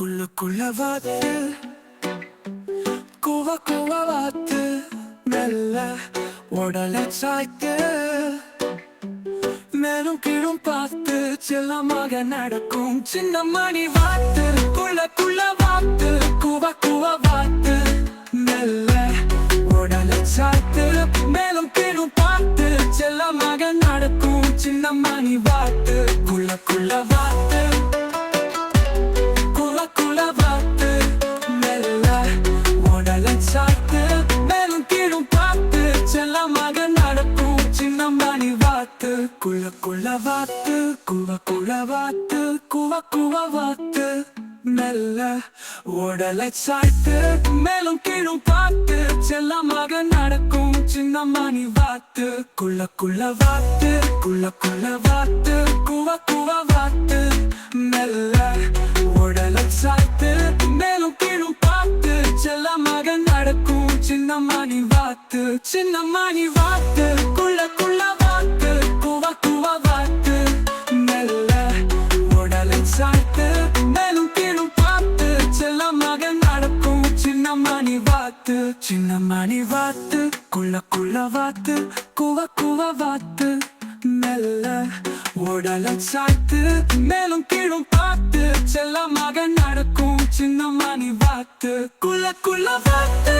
குள்ள வாத்து கூவ வாத்து மெல்ல உடலை சாய்த்து மேலும் கீழும் பார்த்து செல்லமாக நடக்கும் சின்ன மணி வாத்து குள்ள வாத்து கூவ வாத்து மெல்ல உடலை சாய்த்து மேலும் கீழும் பார்த்து செல்லமாக நடக்கும் சின்ன மணி வாத்து குள்ள வாத்து குள்ள வாத்து மெல்ல உடலை சாய்த்து மேலும் கீழும் பார்த்து செல்லமாக நடக்கும் சின்ன மணி வாத்து குள்ள வாத்து குள்ள வாத்து கூவ வாத்து மெல்ல உடலை சாய்த்து மேலும் கீழும் பார்த்து செல்லமாக நடக்கும் சின்ன மணி வாத்து குள்ள வாத்து வாத்து கூவ வாத்து மெல்ல உடலை சாய்த்து மேலும் கீழும் பார்த்து செல்லமாக நடக்கும் சின்ன மணி வாத்து குள்ள வாத்து கூவ வாத்து மெல்ல உடலை சாய்த்து மேலும் கீழும் பார்த்து செல்லமாக நடக்கும் சின்ன மணி வாத்து குள்ள வாத்து கூவ வாத்து மெல்ல உடலை சாய்த்து மேலும் கீழும் பார்த்து செல்லமாக நடக்கும் சின்ன மணி வாத்து குள்ள வாத்து